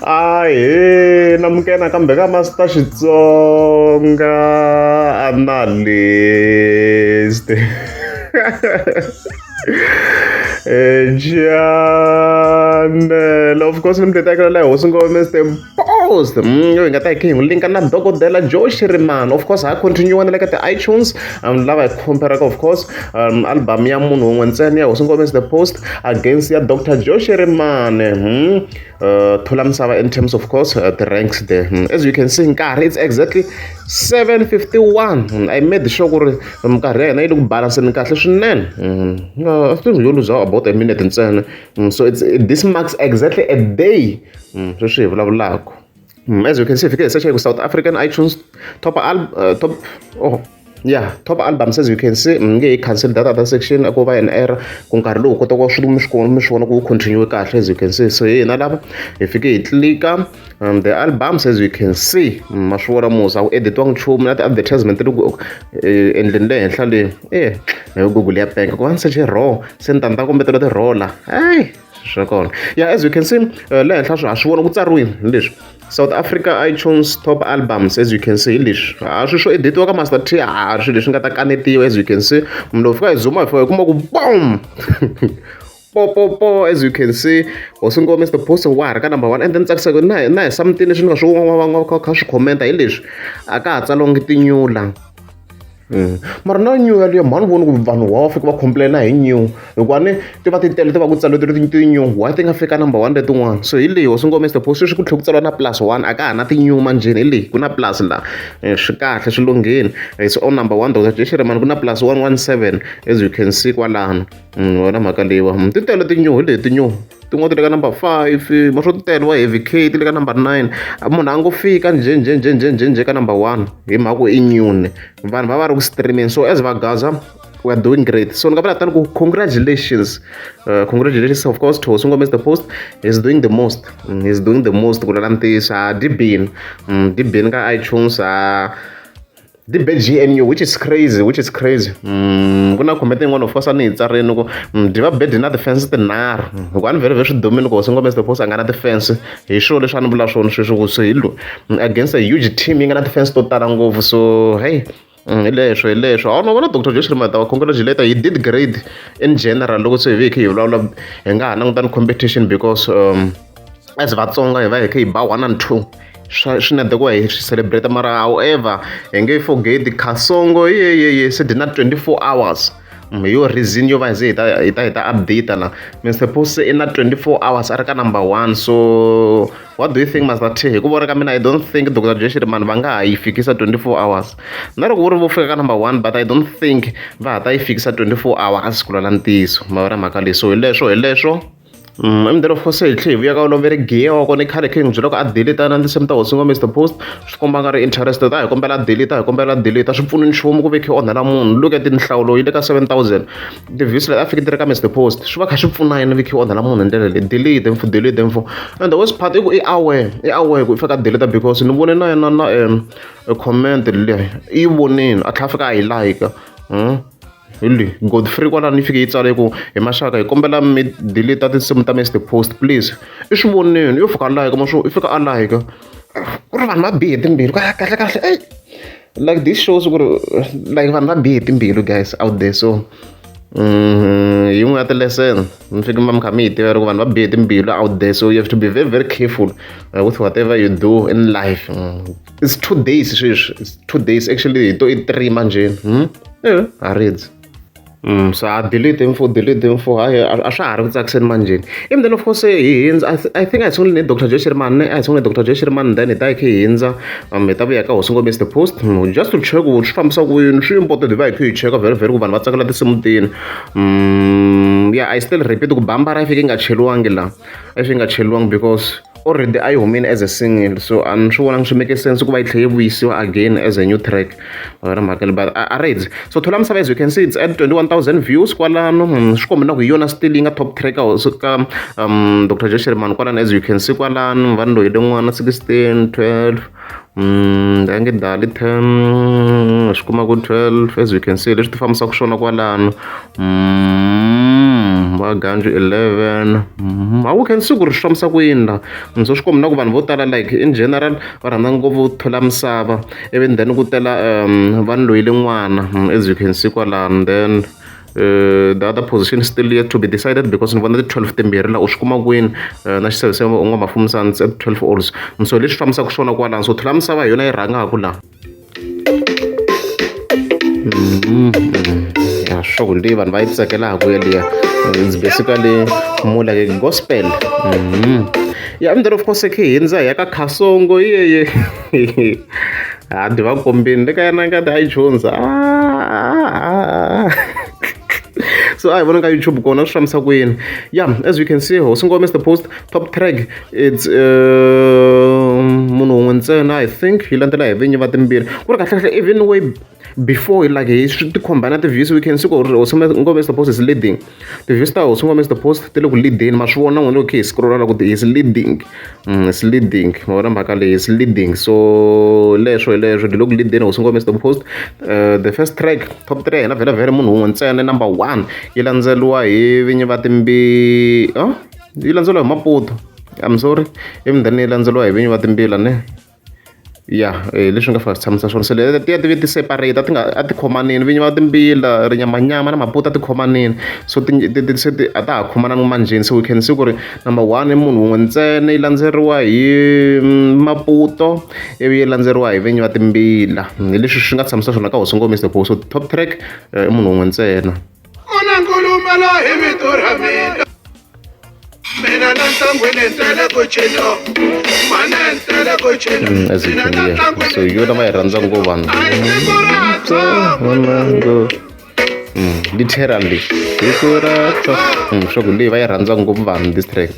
Ahee, namukela kambe ka Master Xitsonga analyst. Channel, of course, ni mi tekela la hosi ngo Mr. Post. Yo hi nga ta hi kha hi n'wi linka na dokodela Joe Shirimani. Of course, ha continue na le ka ti-iTunes. Lava hi comparaka, of course, album ya munhu wun'we ntsena ya hosi ngo Mr. Post against ya Dr. Joe Shirimani. Thula misava in terms, of course, the ranks there. As you can see, nkarhi it's exactly 7:51. I made sure ku ri minkarhi ya hina yi le ku balanseni kahle swinene. I think you lose about a minute ntsena. So this marks exactly a day. Sweswi hi vulavulaka. As you can see, if you can search South African iTunes top albums, as you can see, cancel that other section, go by an error. Ku nkarhi lowu kota ku swi mi swivona ku continue kahle, as you can see. So na lava if you click the albums, as you can see, ma swi vona musa u editiwa nchumu na ti-advertisement endleni le henhla le Google ya penga ku va ni search raw se ni ta ni ta kombetela ti-raw la swa kona. Yeah, as you can see, le henhla swi ha swi vona ku tsariwile leswi South Africa iTunes top albums, as you can see, leswi a swi swo editiwa ka Master T, swi leswi nga ta kanetiwa, as you can see. Munhu loko fika hi zooma hi fika hi kuma ku boom po, as you can see, hosi ngo Mr. Post wa ha ri ka number 1, and then tsakisaka na hi something leswi ni nga swi kha swi khomenta hi leswi a ka ha tsaliwangi tinyula. Mara na new yaliyo mani voni ku vanhu va fika va complaina hi new hikuva ni ti va ti tele ti va ku tsaliwe ti new, why ti nga fika number 1 letin'wana. So hi leyi hosi ngo Mr. Post sweswi ku tlhela ku tsaliwa na +1 a ka ha na ti-new manjheni hi leyi ku na plus la swi kahle swi lungheni. So on number 1 Dr. Joe Shirimani ku na +117, as you can see kwalano. Wona mhaka leyiwa ti tele ti-new hi leyi ti-new tin'wana ti le ka number 5, ma swo ti tele wa Heavy K ti le ka number 9. Munhu a ngo fika njhe ka number 1 hi mhaka ku i new vanhu va ri ku streaming. So as va gaza, we are doing great. So ni nga vula tani ku congratulations of course to hosi ngo Mr. Post. He's doing the most ku lala ntisa dibini ka iTunes the GNU, which is crazy. Kuna comment yin'wana of course a ni hi tsarini ku diva bed na ti-fans tinharhu hikuva ni vhele swi dumini ku hosi ngo Mr. Post a nga na ti-fans hi swona leswi a ni vula swona sweswi ku so hi against a huge team yi nga na ti-fans to tala ngopfu. So hey, hi leswo a no vona Dr. Joe Shirimani ta va congratulate, he did great in general. Loko se hi kha hi vulavula hi nga ha langutani competition because as Vatsonga hi va hi kha hi ba 1 and 2 swi nede ku hi celebrate. Mara however hi nge forget Kasongo ye se dina 24 hours hi yo reason yo va hi ta update na Mr. Post se ina 24 hours a ri ka number 1. So what do you think, Master T? Hi ku vona ka mina I don't think Dr. Joe Shirimani va nga ha yi fikisa 24 hours. Na loko vo ri vo fika ka number 1, but I don't think va ha ta yi fikisa 24 hours ku lala ntiso ma vona mhaka leyi. So hi leswo and then of course hi tlhe hi vuya ka olovere gear wa kona i khale khe hi n'wi byela ku a delete na tinsimu ta hosi ngo Mr. Post swi komba nga ri interested a hi kombela delete swi pfuni nchumu ku ve khe onhela munhu. Look at nhlawulo yi le ka 7,000 ti-views leti a fike ti ri ka Mr. Post swi va kha swi pfuna yini vi khe onhela munhu hi ndlela leyi. delete info and the worst part i ku i aware ku i fika delete because ni vone na yena na comment leyi i yi vonini a tlhela fika a hi like really Godfrey kwalani yi fike yi tsale ku hi maxaka hi kombela mi delete tinsimu ta Mr. Post please. I swi vonini yo fika like ma swo i fika a like ku ri vanhu va bihe timbilu kahle like this shows ku ri like vanhu va bihe timbilu guys out there. So yin'we ya ti-lesson mi fike mi kha mi hi tiva ku vanhu va bihe timbilu out there. So you have to be very very careful with whatever you do in life. It's 2 days sweswi, it's 2 days actually hi to i 3 manjheni a reads. So I delete info a swa ha ri ku tsakiseni manjheni. Even then of course hi hindza I think I sungule ni Dr. Joe Shirimani then hi ta hi kha hi hindza hi ta vuya ka hosi ngo Mr. Post just to check ku swi fambisa ku yini. Swi important hi va hi kha hi cheka very very ku vanhu va tsakela tinsimu tini. Yeah, I still repeat ku Bambara yi fike yi nga cheriwangi laha because already I humile as a single. So I'm sure swi make sense ku va yi tlhe yi vuyisiwa again as a new track. But I read so Thula Misava, as you can see, it's at 21,000 views kwalano. Swi komba na ku hi yona still yi nga top track ka Dr. Joe Shirimani kwalano. As you can see kwalano vanhu loyi le n'wana 16 12 nge dali 10 swi kuma ku 12 as we can see leswi ti fambisaka swona kwalano va ganju 11 we can see ku ri swi fambisa ku yini la so swi kombi na ku vanhu vo tala like in general va rhandza ngopfu thola misava even then ku tela vanhu loyile n'wana as you can see kwalano then the other position is still yet to be decided because ni vona ti-12 timbirhi la u swi kuma kwini na xisevese n'wamafumisani at 12 alls so leswi fambisaka swona kwalano so thola misava hi yona yi rhangaku laha ya sure ku leyi vanhu va yi tsakelaka yaliya it's basically more like a gospel and then of course khe hindza hi ya ka Khasongo yeye hadi va kombini le ka yana ngati a yi dyondza so I vona ka YouTube kona swi fambisa ku yini as you can see Hosi Ngoma is the post top track it's munhu un'we ntsena I think yi landzela hi vinyi va timbirhi ku ri kahlekahle even way before like hi swi ti combine ti-views we can see ku ri Hosi Ngoma is the post is leading ti-views ta Hosi Ngoma is the post ti le ku leadeni ma swi vona n'wina loko hi scroll ku is leading is leading ma vona mhaka leyi is leading so leswo hi leswo ti le ku leadeni Hosi Ngoma is the post the first track top 3 hina vhele munhu un'we ntsena number 1 yi landzeliwa hi vinyi va yi landzeliwa hi Maputo I'm sorry even then yi landzeliwa hi vinyi va timbila ne leswi nga fika tshamisa swona se tiya ti ve ti separate a ti khomanini vinyi va timbila rinyamanyama na Maputo a ti khomanini so se a ta ha khomanani manjeni so we can see ku ri number 1 i munhu un'we ntsena yi landzeriwa hi Maputo ivi yi landzeriwa hi vinyi va timbila hi leswi swi nga tshamisa swona ka Hosi Ngoma is the post so top track i munhu un'we ntsena as you can hear so yo lama yi rhandza ngopfu vanhu literally swa ku leyi va yi rhandza ngopfu vanhu this track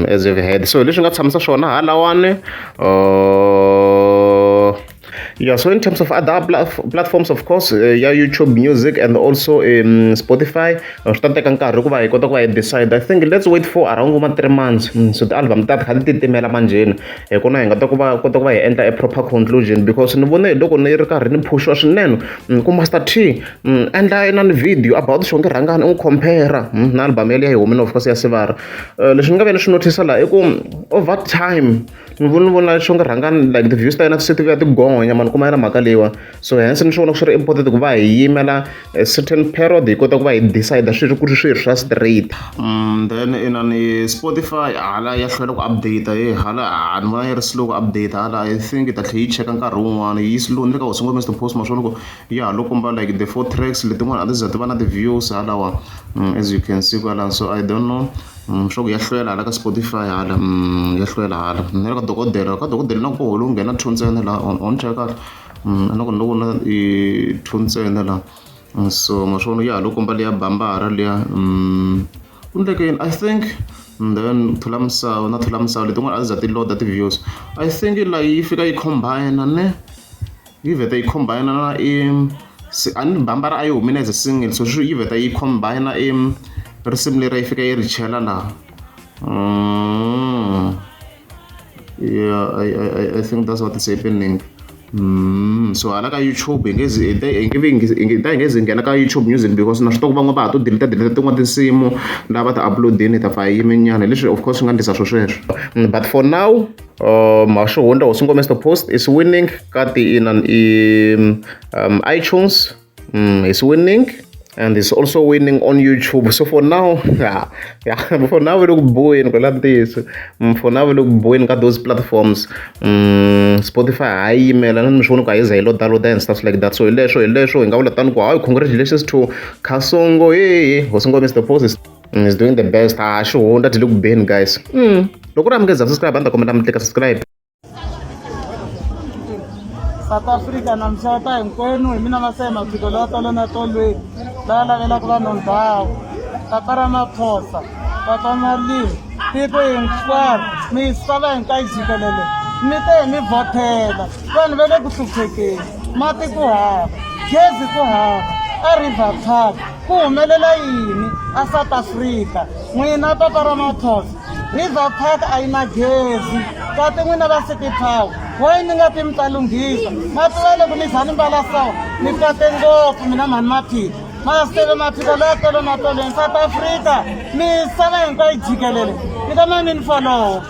as you've heard so leswi nga tshamisa swona halawani so in terms of other platforms of course YouTube Music and also Spotify swi ta teka nkarhi ku va hi kota ku va hi decide I think let's wait for around 3 months so ti-album ta kha ti titimela manjeni hi kona hi nga kota ku va hi endla a proper conclusion because ni vone loko ni ri karhi ni phushiwa swinene ku Master T endla inani video about xonge rhangani u compare na album yaliya hi humile of course ya Sivara leswi ni nga vele swi notice la i ku over time ni vona xonge rhangani like the views ta yena se ti vuya ti gonya mani kuma yana mhaka leyiwa so hence ni swi vona ku swi ri important ku va hi yimela a certain period hi kota ku va hi decide swi ri ku ri swilo swa straight then inani Spotify hala ya hlwela ku update hala ni vona yi ri slow ku update hala I think ta tlhe yi cheka nkarhi wun'wana yi slow ni le ka Hosi Ngoma is the post ma swona ku lo komba like the 4 tracks letin'wana a ti za ti va na ti-views halawa as you can see kwala so I don't know swa ku ya hlwela hala ka Spotify hala ya hlwela hala ni le ka dokodela na ku holo nghena thuntsene la on check kahle na ku loko na i thuntsene la so ma swona loko komba liya bambara liya undlekeni I think then thola misava letin'wana a ti za ti load ti-views I think la yi fika yi combine ne yi vheta yi combine na a ni bambara a yi humile as a single so yi vheta yi combine risimu leri yi fika yi ri chela laha I think that's what is happening so hala ka YouTube hi nge zi nghena ka YouTube Music because na swi tiva ku van'wana va ha to delete tin'wana tinsimu lava ti uploadini ta fa yiminyana leswi of course swi nga ndlisa sweswo but for now Masho Honda Hosi Ngoma is the post is winning ka iTunes is winning and it's also winning on YouTube. So for now, for now we look boring for now we look boring at those platforms. Spotify, email, and I'm download and stuff like that. So congratulations to Khasongo. Hosi Ngoma is the post is doing the best. Show that look Ben guys. Look I'm guys subscribe and comment click subscribe. South Africa na mshata hinkwenu hi mina nasema tiko la tolo na tolweni la lavela ku va nondhawu tatara Maphosa tatanalini tiko hinkwaro misava hinkwayo jikelele mi te hi mi vhotela vanhu va le ku hluphekeni mati ku hava gezi ku hava a River Park ku humelela yini a South Africa n'wina tatara Maphosa River Park a yi na gezi kati n'wina va sekithao wayi ni nga ti mi ta lunghisa ma tiva loko ni za ni mbala sawa ni kate ngopfu mina mhani maphika maseve maphika loya tolo na tolweni South Africa misava hinkwayo jikelele ni ka mani ni follow